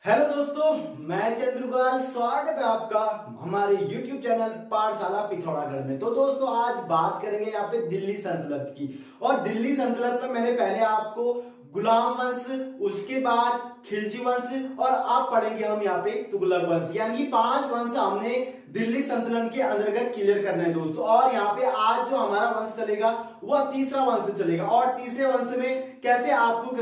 Hello दोस्तों, मैं चंद्रगोपाल। स्वागत है आपका हमारे YouTube चैनल पाठशाला पिथौरागढ़ में। तो दोस्तों, आज बात करेंगे यहाँ पे दिल्ली सल्तनत की। और दिल्ली सल्तनत में मैंने पहले आपको गुलाम वंश, उसके बाद खिलजी वंश और अब पढ़ेंगे हम यहाँ पे तुगलक वंश। यानी कि 5 वंश हमने दिल्ली सल्तनत के अंतर्गत क्लियर करना है दोस्तों। और यहाँ पे आज जो हमारा वंश चलेगा वह तीसरा वंश चलेगा। और तीसरे वंश में कैसे आपको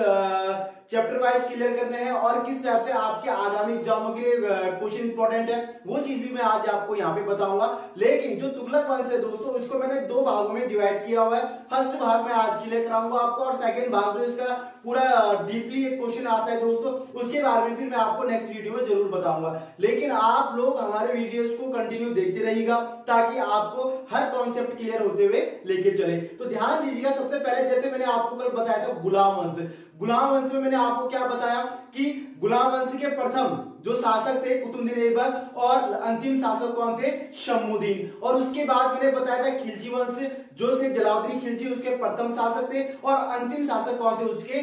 चैप्टर वाइज क्लियर करने हैं और किस टाइप से आपके आगामी एग्जामों के लिए क्वेश्चन इंपॉर्टेंट है, वो चीज भी मैं आज आपको यहाँ पे बताऊंगा। लेकिन जो तुगलक वंश है दोस्तों, इसको मैंने 2 भागों में डिवाइड किया हुआ है। फर्स्ट भाग में आज क्लियर कराऊंगा आपको, और सेकंड भाग जो इसका पूरा डीपली एक क्वेश्चन आता है दोस्तों, उसके बारे में फिर मैं आपको नेक्स्ट वीडियो में जरूर बताऊंगा। लेकिन आप लोग हमारे वीडियोस को कंटिन्यू देखते रहिएगा ताकि आपको हर कॉन्सेप्ट क्लियर होते हुए लेके चले। तो ध्यान दीजिएगा, सबसे पहले जैसे मैंने आपको कल बताया था गुलाम वंश। गुलाम वंश में मैंने आपको क्या बताया कि गुलाम वंश के प्रथम जो शासक थे कुतुबुद्दीन ऐबक, और अंतिम शासक कौन थे? शम्मुद्दीन। और उसके बाद मैंने बताया था खिलजी वंश जो थे जलालुद्दीन खिलजी, उसके प्रथम शासक थे, और अंतिम शासक कौन थे? उसके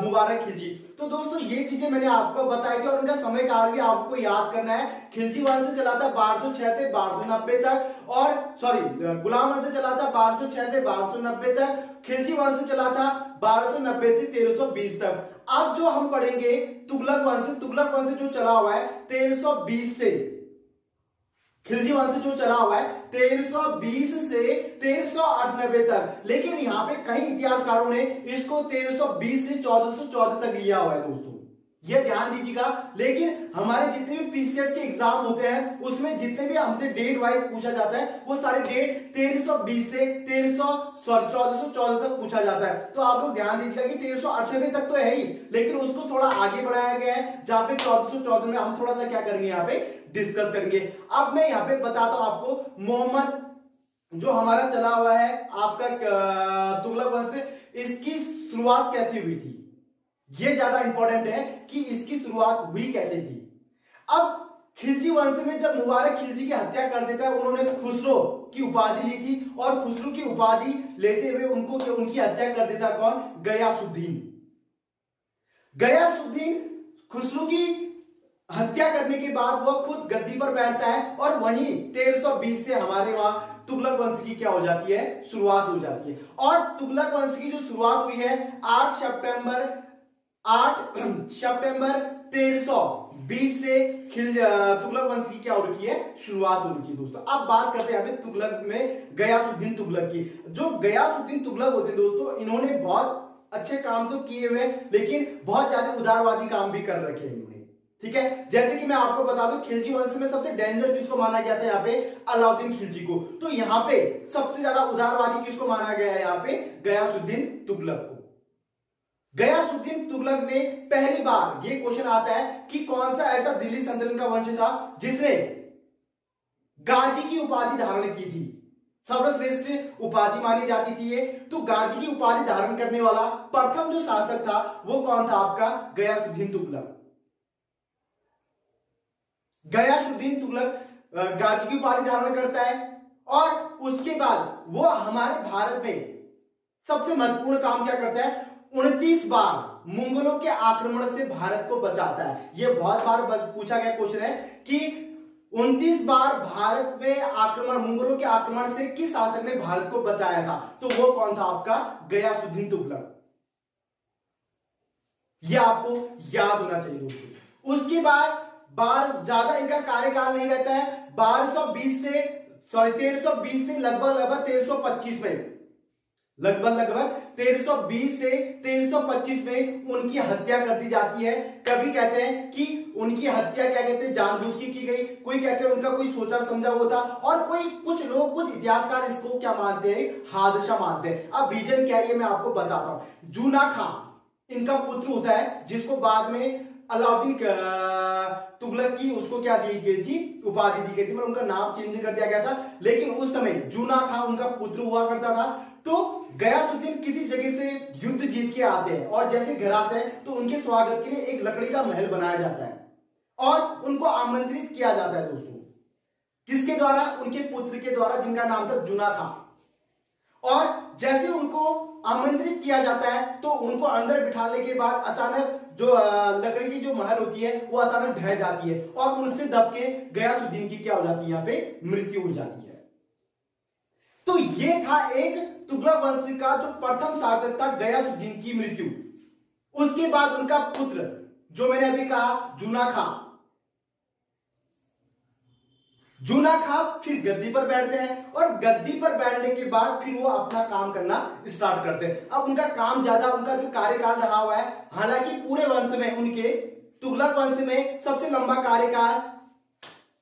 मुबारक खिलजी। तो दोस्तों, ये चीजें मैंने आपको बताई थी और उनका समय काल भी आपको याद करना है। खिलजी वंश चला था 1206 से 1290 तक, और गुलाम वंश चला था 1206 से 1290 तक। खिलजी वंश चला था 1290 से 1320 तक। अब जो हम पढ़ेंगे तुगलक वंश जो चला हुआ है 1320 से, खिलजी वंश जो चला हुआ है 1320 से 1398 तक। लेकिन यहां पे कई इतिहासकारों ने इसको 1320 से 1414 तक लिया हुआ है दोस्तों, ये ध्यान दीजिएगा। लेकिन हमारे जितने भी पीसीएस के एग्जाम होते हैं उसमें जितने भी हमसे डेट वाइज पूछा जाता है वो सारे डेट 1320 से 1414 तक पूछा जाता है। तो आप लोग ध्यान दीजिएगा कि 1398 तक तो है ही, लेकिन उसको थोड़ा आगे बढ़ाया गया है, जहां पे 1414 में हम थोड़ा सा क्या करेंगे यहाँ पे डिस्कस करेंगे। अब मैं यहाँ पे बताता हूं आपको मोहम्मद जो हमारा चला हुआ है आपका तुगलक वंश, इसकी शुरुआत कैसे हुई थी, ये ज्यादा इंपॉर्टेंट है कि इसकी शुरुआत हुई कैसे थी। अब खिलजी वंश में जब मुबारक खिलजी की हत्या कर देता है, उन्होंने खुसरो की उपाधि ली थी, और खुसरो की उपाधि लेते हुए उनकी हत्या कर देता कौन? गयासुद्दीन। गयासुद्दीन खुसरो की हत्या करने के बाद वह खुद गद्दी पर बैठता है, और वहीं 1320 से हमारे वहां तुगलक वंश की क्या हो जाती है? शुरुआत हो जाती है। और तुगलक वंश की जो शुरुआत हुई है 8 सितंबर 1320 से तुगलक वंश की क्या हो रखी है? शुरुआत हो रखी है दोस्तों। अब बात करते हैं तुगलक में गयासुद्दीन तुगलक की। जो गयासुद्दीन तुगलक होते हैं दोस्तों, इन्होंने बहुत अच्छे काम तो किए हुए, लेकिन बहुत ज्यादा उदारवादी काम भी कर रखे हैं इन्होंने, ठीक है। जैसे कि मैं आपको बता दूं, खिलजी वंश में सबसे डेंजर किसको माना गया था? यहाँ पे अलाउद्दीन खिलजी को। तो यहाँ पे सबसे ज्यादा उदारवादी किसको माना गया है? यहाँ पे गयासुद्दीन तुगलक को। गयासुद्दीन तुगलक ने पहली बार, ये क्वेश्चन आता है कि कौन सा ऐसा दिल्ली सल्तनत का वंश था जिसने गाजी की उपाधि धारण की थी? सर्वश्रेष्ठ उपाधि मानी जाती थी ये। तो गाजी की उपाधि धारण करने वाला प्रथम जो शासक था वो कौन था? आपका गयासुद्दीन तुगलक। गयासुद्दीन तुगलक गाजी की उपाधि धारण करता है, और उसके बाद वो हमारे भारत में सबसे महत्वपूर्ण काम क्या करता है? 29 बार मुगलों के आक्रमण से भारत को बचाता है। यह बहुत बार पूछा गया क्वेश्चन है कि 29 बार भारत में आक्रमण, मुगलों के आक्रमण से किस शासक ने भारत को बचाया था? तो वो कौन था? आपका गयासुद्दीन तुगलक। यह आपको याद होना चाहिए दोस्तों। उसके बाद ज्यादा इनका कार्यकाल नहीं रहता है। 1320 से लगभग 1325 में, लगभग 1320 से 1325 में उनकी हत्या कर दी जाती है। कभी कहते हैं कि उनकी हत्या क्या कहते हैं? जानबूझ के की गई, कोई कहते हैं उनका कोई सोचा समझा हुआ था, और कुछ लोग, कुछ इतिहासकार इसको क्या मानते हैं? हादसा मानते हैं। अब रीजन क्या है ये मैं आपको बताता हूं। जूना खां इनका पुत्र होता है, जिसको बाद में अलाउद्दीन तुगलक की उसको क्या दी गई थी? उपाधि दी गई थी, मतलब उनका नाम चेंज कर दिया गया था। लेकिन उस समय जूना खां उनका पुत्र हुआ करता था। तो गयासुद्दीन किसी जगह से युद्ध जीत के आते हैं, और जैसे घर आते हैं तो उनके स्वागत के लिए एक लकड़ी का महल बनाया जाता है, और उनको आमंत्रित किया जाता है दोस्तों। किसके द्वारा? उनके पुत्र के द्वारा, जिनका नाम था जूना खां। और जैसे उनको आमंत्रित किया जाता है तो उनको अंदर बिठाने के बाद अचानक जो लकड़ी की जो महल होती है वो अचानक ढह जाती है और उनसे दब के गयासुद्दीन की क्या हो जाती है, यहाँ पे मृत्यु हो जाती है। तो ये था एक तुगलक वंश का जो प्रथम शासक था गयासुद्दीन की मृत्यु। उसके बाद उनका पुत्र जो मैंने अभी कहा जूना खां, जूना खां फिर गद्दी पर बैठते हैं और गद्दी पर बैठने के बाद फिर वो अपना काम करना स्टार्ट करते हैं। अब उनका काम ज्यादा, उनका जो कार्यकाल रहा हुआ है, हालांकि पूरे वंश में उनके तुगलक वंश में सबसे लंबा कार्यकाल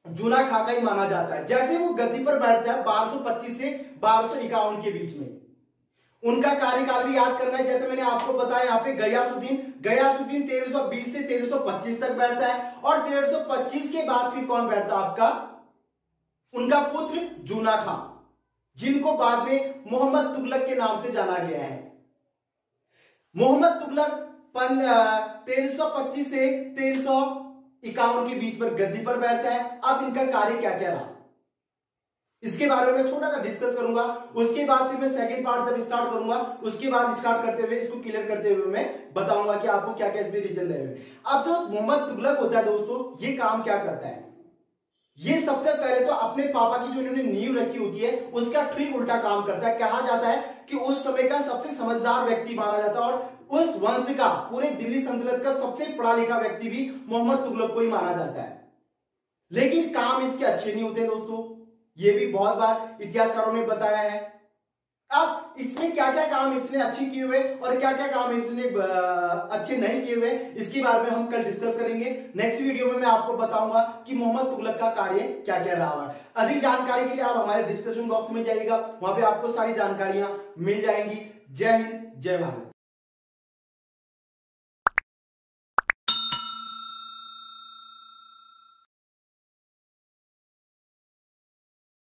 जूना खां का ही माना जाता है। जैसे वो गद्दी पर बैठते हैं 1225 से 1251 के बीच में, उनका कार्यकाल भी याद करना है। जैसे मैंने आपको बताया यहाँ पे गयासुद्दीन 1320 से 1325 तक बैठता है और 1325 के बाद फिर कौन बैठता है आपका, उनका पुत्र जूना खां, जिनको बाद में मोहम्मद तुगलक के नाम से जाना गया है। मोहम्मद तुगलक 1325 से 1351 के बीच पर गद्दी पर बैठता है। अब इनका कार्य क्या क्या रहा इसके बारे में छोटा सा डिस्कस करूंगा। उसके बाद फिर मैं सेकंड पार्ट जब स्टार्ट करूंगा उसके बाद स्टार्ट करते हुए इसको क्लियर करते हुए मैं बताऊंगा कि आपको क्या क्या इसमें रीजन रहे हुए। अब जो मोहम्मद तुगलक होता है दोस्तों, ये काम क्या करता है, ये सबसे पहले तो अपने पापा की जो इन्होंने नींव रखी होती है उसका ठीक उल्टा काम करता है। कहा जाता है कि उस समय का सबसे समझदार व्यक्ति माना जाता है और उस वंश का, पूरे दिल्ली सल्तनत का सबसे पढ़ा लिखा व्यक्ति भी मोहम्मद तुगलक को ही माना जाता है। लेकिन काम इसके अच्छे नहीं होते दोस्तों, ये भी बहुत बार इतिहासकारों ने बताया है। अब इसमें क्या क्या काम इसने अच्छे किए हुए और क्या क्या काम इसने अच्छे नहीं किए हुए, इसके बारे में हम कल डिस्कस करेंगे। नेक्स्ट वीडियो में मैं आपको बताऊंगा कि मोहम्मद तुगलक का कार्य क्या क्या रहा है। अधिक जानकारी के लिए आप हमारे डिस्क्रिप्शन बॉक्स में जाइएगा, वहां पे आपको सारी जानकारियां मिल जाएंगी। जय हिंद, जय भारत।